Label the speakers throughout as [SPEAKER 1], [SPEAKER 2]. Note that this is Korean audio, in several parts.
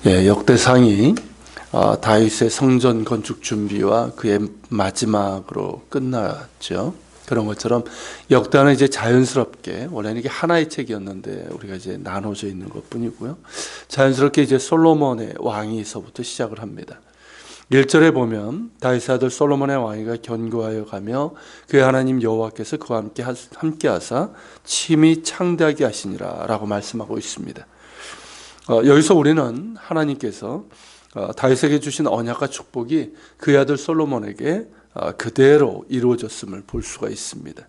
[SPEAKER 1] 역대상이 다윗의 성전 건축 준비와 그의 마지막으로 끝났죠. 그런 것처럼 역대는 이제 자연스럽게, 원래는 이게 하나의 책이었는데 우리가 이제 나눠져 있는 것뿐이고요. 자연스럽게 이제 솔로몬의 왕위에서부터 시작을 합니다. 1절에 보면 다윗의 아들 솔로몬의 왕위가 견고하여 가며 그의 하나님 여호와께서 그와 함께 하사 심히 창대하게 하시니라 라고 말씀하고 있습니다. 여기서 우리는 하나님께서 다윗에게 주신 언약과 축복이 그의 아들 솔로몬에게 그대로 이루어졌음을 볼 수가 있습니다.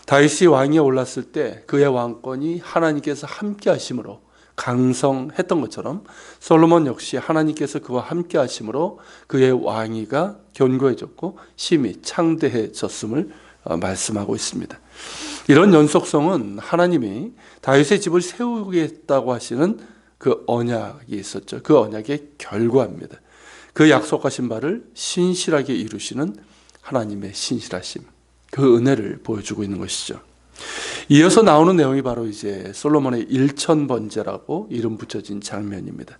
[SPEAKER 1] 다윗이 왕위에 올랐을 때 그의 왕권이 하나님께서 함께 하심으로 강성했던 것처럼 솔로몬 역시 하나님께서 그와 함께 하심으로 그의 왕위가 견고해졌고 심히 창대해졌음을 말씀하고 있습니다. 이런 연속성은 하나님이 다윗의 집을 세우겠다고 하시는 그 언약이 있었죠. 그 언약의 결과입니다. 그 약속하신 바를 신실하게 이루시는 하나님의 신실하심, 그 은혜를 보여주고 있는 것이죠. 이어서 나오는 내용이 바로 이제 솔로몬의 일천번제라고 이름 붙여진 장면입니다.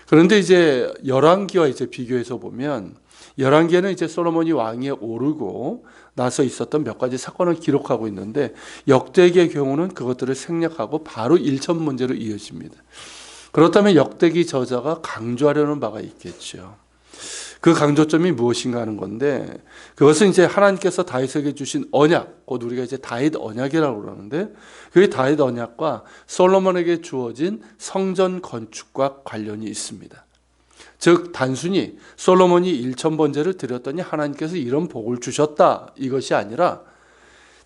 [SPEAKER 1] 그런데 이제 열왕기와 이제 비교해서 보면 열왕기에는 이제 솔로몬이 왕위에 오르고 나서 있었던 몇 가지 사건을 기록하고 있는데 역대기의 경우는 그것들을 생략하고 바로 일천번제로 이어집니다. 그렇다면 역대기 저자가 강조하려는 바가 있겠죠. 그 강조점이 무엇인가 하는 건데, 그것은 이제 하나님께서 다윗에게 주신 언약, 곧 우리가 이제 다윗 언약이라고 그러는데, 그 다윗 언약과 솔로몬에게 주어진 성전 건축과 관련이 있습니다. 즉 단순히 솔로몬이 일천번제를 드렸더니 하나님께서 이런 복을 주셨다, 이것이 아니라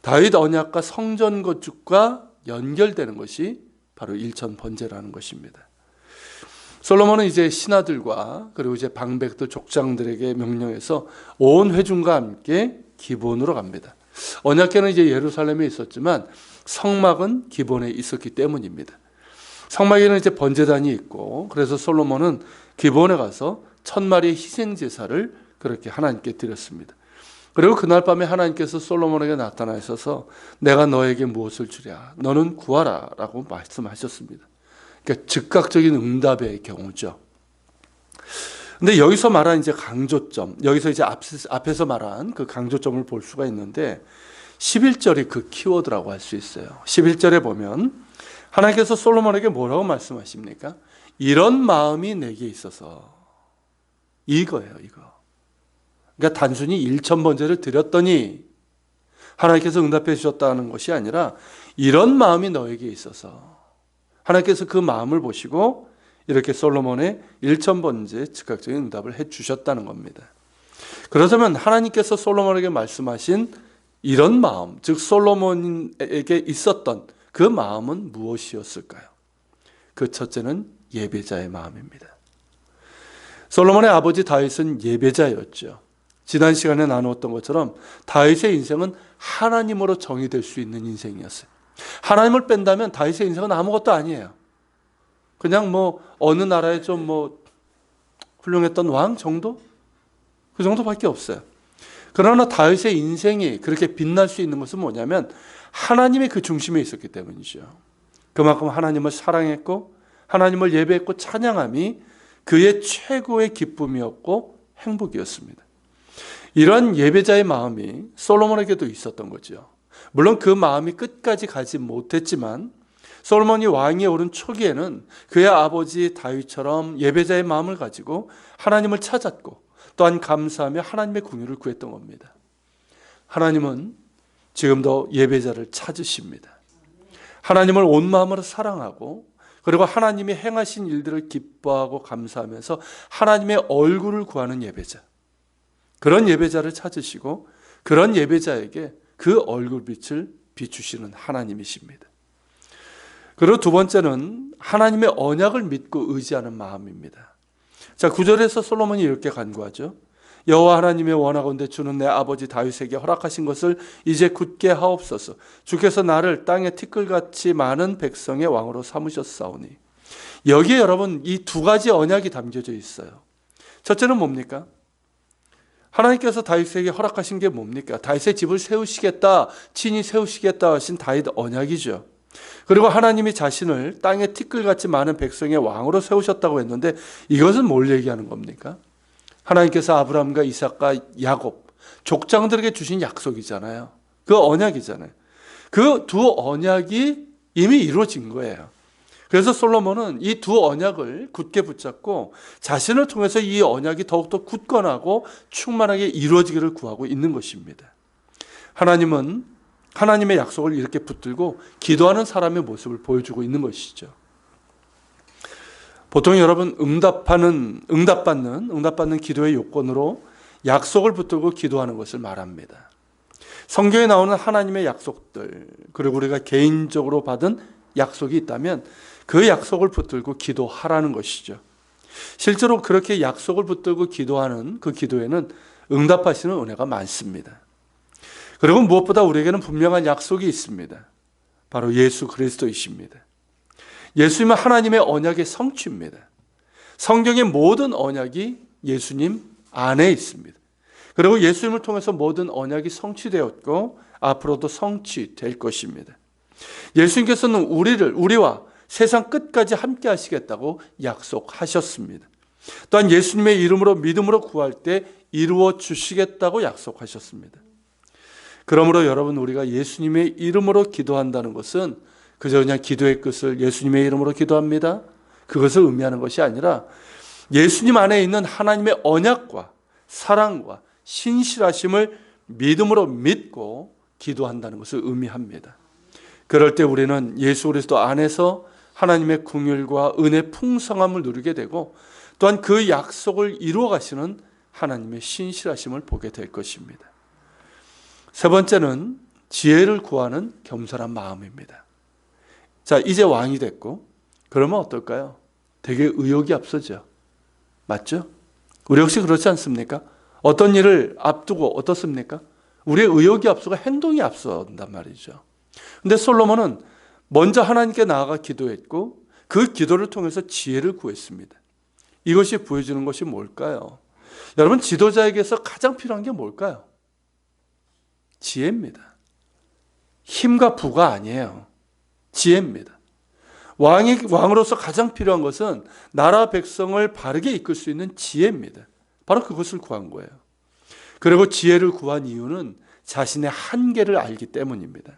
[SPEAKER 1] 다윗 언약과 성전 건축과 연결되는 것이 바로 일천번제라는 것입니다. 솔로몬은 이제 신하들과 그리고 이제 방백들, 족장들에게 명령해서 온 회중과 함께 기본으로 갑니다. 언약궤는 이제 예루살렘에 있었지만 성막은 기본에 있었기 때문입니다. 성막에는 이제 번제단이 있고, 그래서 솔로몬은 기본에 가서 1000마리의 희생 제사를 그렇게 하나님께 드렸습니다. 그리고 그날 밤에 하나님께서 솔로몬에게 나타나셔서 내가 너에게 무엇을 주랴, 너는 구하라라고 말씀하셨습니다. 그러니까 즉각적인 응답의 경우죠. 근데 여기서 말한 이제 강조점, 여기서 이제 앞에서 말한 그 강조점을 볼 수가 있는데 11절이 그 키워드라고 할 수 있어요. 11절에 보면 하나님께서 솔로몬에게 뭐라고 말씀하십니까? 이런 마음이 내게 있어서, 이거예요, 이거. 그러니까 단순히 일천번제를 드렸더니 하나님께서 응답해 주셨다는 것이 아니라 이런 마음이 너에게 있어서 하나님께서 그 마음을 보시고 이렇게 솔로몬의 일천번제 즉각적인 응답을 해 주셨다는 겁니다. 그렇다면 하나님께서 솔로몬에게 말씀하신 이런 마음, 즉 솔로몬에게 있었던 그 마음은 무엇이었을까요? 그 첫째는 예배자의 마음입니다. 솔로몬의 아버지 다윗은 예배자였죠. 지난 시간에 나누었던 것처럼 다윗의 인생은 하나님으로 정의될 수 있는 인생이었어요. 하나님을 뺀다면 다윗의 인생은 아무것도 아니에요. 그냥 뭐 어느 나라에 좀 뭐 훌륭했던 왕 정도? 그 정도밖에 없어요. 그러나 다윗의 인생이 그렇게 빛날 수 있는 것은 뭐냐면 하나님이 그 중심에 있었기 때문이죠. 그만큼 하나님을 사랑했고 하나님을 예배했고 찬양함이 그의 최고의 기쁨이었고 행복이었습니다. 이러한 예배자의 마음이 솔로몬에게도 있었던 거죠. 물론 그 마음이 끝까지 가지 못했지만 솔로몬이 왕위에 오른 초기에는 그의 아버지 다윗처럼 예배자의 마음을 가지고 하나님을 찾았고 또한 감사하며 하나님의 궁유를 구했던 겁니다. 하나님은 지금도 예배자를 찾으십니다. 하나님을 온 마음으로 사랑하고 그리고 하나님이 행하신 일들을 기뻐하고 감사하면서 하나님의 얼굴을 구하는 예배자, 그런 예배자를 찾으시고 그런 예배자에게 그 얼굴빛을 비추시는 하나님이십니다. 그리고 두 번째는 하나님의 언약을 믿고 의지하는 마음입니다. 자, 9절에서 솔로몬이 이렇게 간구하죠. 여호와 하나님의 원하건대 주는 내 아버지 다윗에게 허락하신 것을 이제 굳게 하옵소서. 주께서 나를 땅의 티끌같이 많은 백성의 왕으로 삼으셨사오니. 여기에 여러분 이 두 가지 언약이 담겨져 있어요. 첫째는 뭡니까? 하나님께서 다윗에게 허락하신 게 뭡니까? 다윗의 집을 세우시겠다, 친히 세우시겠다 하신 다윗 언약이죠. 그리고 하나님이 자신을 땅에 티끌같이 많은 백성의 왕으로 세우셨다고 했는데 이것은 뭘 얘기하는 겁니까? 하나님께서 아브라함과 이삭과 야곱, 족장들에게 주신 약속이잖아요. 그 언약이잖아요. 그 두 언약이 이미 이루어진 거예요. 그래서 솔로몬은 이 두 언약을 굳게 붙잡고 자신을 통해서 이 언약이 더욱더 굳건하고 충만하게 이루어지기를 구하고 있는 것입니다. 하나님은 하나님의 약속을 이렇게 붙들고 기도하는 사람의 모습을 보여주고 있는 것이죠. 보통 여러분 응답받는 기도의 요건으로 약속을 붙들고 기도하는 것을 말합니다. 성경에 나오는 하나님의 약속들, 그리고 우리가 개인적으로 받은 약속이 있다면 그 약속을 붙들고 기도하라는 것이죠. 실제로 그렇게 약속을 붙들고 기도하는 그 기도에는 응답하시는 은혜가 많습니다. 그리고 무엇보다 우리에게는 분명한 약속이 있습니다. 바로 예수 그리스도이십니다. 예수님은 하나님의 언약의 성취입니다. 성경의 모든 언약이 예수님 안에 있습니다. 그리고 예수님을 통해서 모든 언약이 성취되었고 앞으로도 성취될 것입니다. 예수님께서는 우리와 세상 끝까지 함께 하시겠다고 약속하셨습니다. 또한 예수님의 이름으로 믿음으로 구할 때 이루어 주시겠다고 약속하셨습니다. 그러므로 여러분, 우리가 예수님의 이름으로 기도한다는 것은 그저 그냥 기도의 끝을 예수님의 이름으로 기도합니다, 그것을 의미하는 것이 아니라 예수님 안에 있는 하나님의 언약과 사랑과 신실하심을 믿음으로 믿고 기도한다는 것을 의미합니다. 그럴 때 우리는 예수 그리스도 안에서 하나님의 긍휼과 은혜 풍성함을 누리게 되고 또한 그 약속을 이루어 가시는 하나님의 신실하심을 보게 될 것입니다. 세 번째는 지혜를 구하는 겸손한 마음입니다. 자, 이제 왕이 됐고 그러면 어떨까요? 되게 의욕이 앞서죠. 맞죠? 우리 역시 그렇지 않습니까? 어떤 일을 앞두고 어떻습니까? 우리의 의욕이 앞서고 행동이 앞선단 말이죠. 근데 솔로몬은 먼저 하나님께 나아가 기도했고 그 기도를 통해서 지혜를 구했습니다. 이것이 보여주는 것이 뭘까요? 여러분, 지도자에게서 가장 필요한 게 뭘까요? 지혜입니다. 힘과 부가 아니에요. 지혜입니다. 왕으로서 가장 필요한 것은 나라 백성을 바르게 이끌 수 있는 지혜입니다. 바로 그것을 구한 거예요. 그리고 지혜를 구한 이유는 자신의 한계를 알기 때문입니다.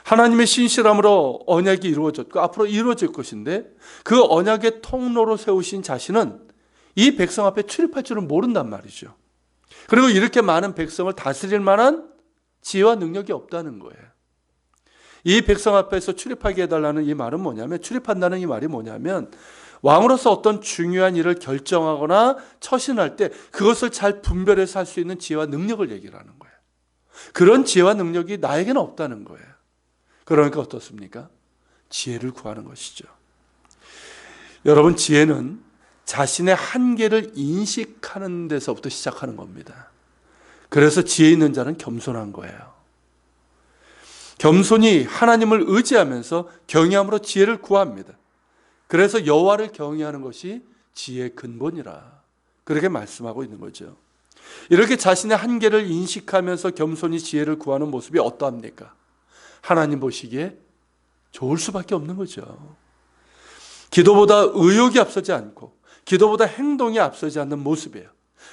[SPEAKER 1] 하나님의 신실함으로 언약이 이루어졌고 앞으로 이루어질 것인데 그 언약의 통로로 세우신 자신은 이 백성 앞에 출입할 줄은 모른단 말이죠. 그리고 이렇게 많은 백성을 다스릴 만한 지혜와 능력이 없다는 거예요. 이 백성 앞에서 출입하게 해달라는 이 말은 뭐냐면, 출입한다는 이 말이 뭐냐면 왕으로서 어떤 중요한 일을 결정하거나 처신할 때 그것을 잘 분별해서 할 수 있는 지혜와 능력을 얘기를 하는 거예요. 그런 지혜와 능력이 나에게는 없다는 거예요. 그러니까 어떻습니까? 지혜를 구하는 것이죠. 여러분, 지혜는 자신의 한계를 인식하는 데서부터 시작하는 겁니다. 그래서 지혜 있는 자는 겸손한 거예요. 겸손히 하나님을 의지하면서 경외함으로 지혜를 구합니다. 그래서 여호와를 경외하는 것이 지혜의 근본이라 그렇게 말씀하고 있는 거죠. 이렇게 자신의 한계를 인식하면서 겸손히 지혜를 구하는 모습이 어떠합니까? 하나님 보시기에 좋을 수밖에 없는 거죠. 기도보다 의욕이 앞서지 않고 기도보다 행동이 앞서지 않는 모습이에요.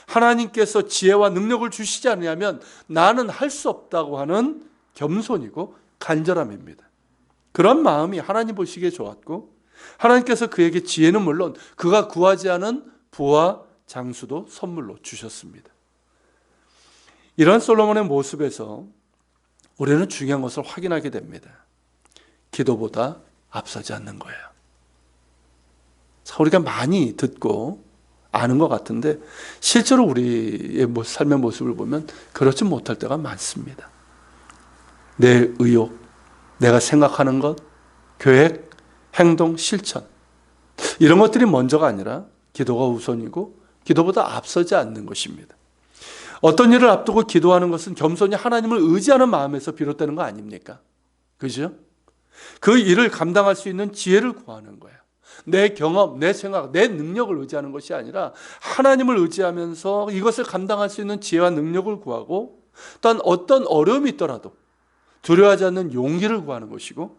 [SPEAKER 1] 하나님께서 지혜와 능력을 주시지 않으면 나는 할 수 없다고 하는 겸손이고 간절함입니다. 그런 마음이 하나님 보시기에 좋았고 하나님께서 그에게 지혜는 물론 그가 구하지 않은 부와 장수도 선물로 주셨습니다. 이런 솔로몬의 모습에서 우리는 중요한 것을 확인하게 됩니다. 기도보다 앞서지 않는 거예요. 우리가 많이 듣고 아는 것 같은데 실제로 우리의 삶의 모습을 보면 그렇지 못할 때가 많습니다. 내 의욕, 내가 생각하는 것, 계획, 행동, 실천, 이런 것들이 먼저가 아니라 기도가 우선이고 기도보다 앞서지 않는 것입니다. 어떤 일을 앞두고 기도하는 것은 겸손히 하나님을 의지하는 마음에서 비롯되는 거 아닙니까? 그죠? 그 일을 감당할 수 있는 지혜를 구하는 거예요. 내 경험, 내 생각, 내 능력을 의지하는 것이 아니라 하나님을 의지하면서 이것을 감당할 수 있는 지혜와 능력을 구하고 또한 어떤 어려움이 있더라도 두려워하지 않는 용기를 구하는 것이고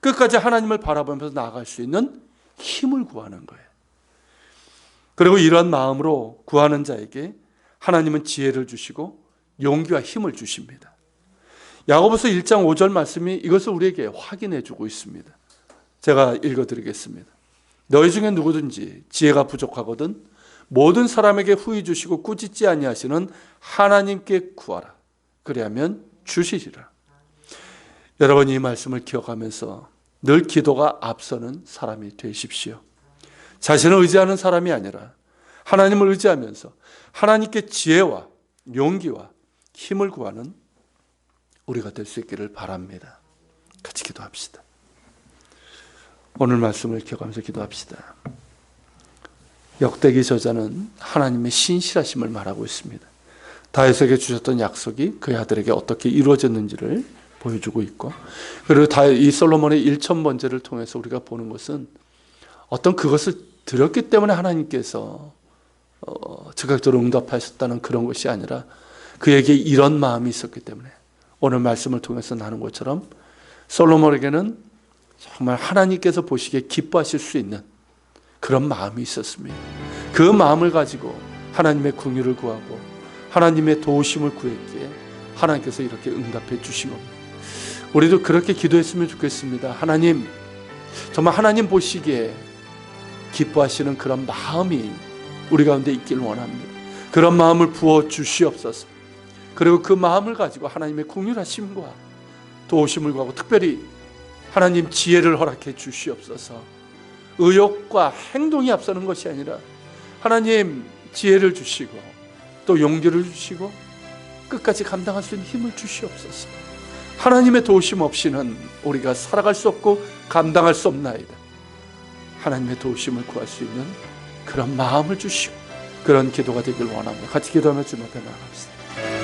[SPEAKER 1] 끝까지 하나님을 바라보면서 나아갈 수 있는 힘을 구하는 거예요. 그리고 이러한 마음으로 구하는 자에게 하나님은 지혜를 주시고 용기와 힘을 주십니다. 야고보서 1장 5절 말씀이 이것을 우리에게 확인해 주고 있습니다. 제가 읽어드리겠습니다. 너희 중에 누구든지 지혜가 부족하거든 모든 사람에게 후히 주시고 꾸짖지 아니하시는 하나님께 구하라. 그리하면 주시리라. 여러분, 이 말씀을 기억하면서 늘 기도가 앞서는 사람이 되십시오. 자신을 의지하는 사람이 아니라 하나님을 의지하면서 하나님께 지혜와 용기와 힘을 구하는 우리가 될 수 있기를 바랍니다. 같이 기도합시다. 오늘 말씀을 기억하면서 기도합시다. 역대기 저자는 하나님의 신실하심을 말하고 있습니다. 다윗에게 주셨던 약속이 그의 아들에게 어떻게 이루어졌는지를 보여주고 있고, 그리고 이 솔로몬의 1000번제를 통해서 우리가 보는 것은 어떤 그것을 드렸기 때문에 하나님께서 즉각적으로 응답하셨다는 그런 것이 아니라 그에게 이런 마음이 있었기 때문에 오늘 말씀을 통해서 나눈 것처럼 솔로몬에게는 정말 하나님께서 보시기에 기뻐하실 수 있는 그런 마음이 있었습니다. 그 마음을 가지고 하나님의 긍휼을 구하고 하나님의 도우심을 구했기에 하나님께서 이렇게 응답해 주신 겁니다. 우리도 그렇게 기도했으면 좋겠습니다. 하나님, 정말 하나님 보시기에 기뻐하시는 그런 마음이 우리 가운데 있길 원합니다. 그런 마음을 부어 주시옵소서. 그리고 그 마음을 가지고 하나님의 긍휼하심과 도우심을 구하고 특별히 하나님 지혜를 허락해 주시옵소서. 의욕과 행동이 앞서는 것이 아니라 하나님 지혜를 주시고 또 용기를 주시고 끝까지 감당할 수 있는 힘을 주시옵소서. 하나님의 도우심 없이는 우리가 살아갈 수 없고 감당할 수 없나이다. 하나님의 도우심을 구할 수 있는 그런 마음을 주시고 그런 기도가 되길 원합니다. 같이 기도하며 주님 앞에 나아갑시다.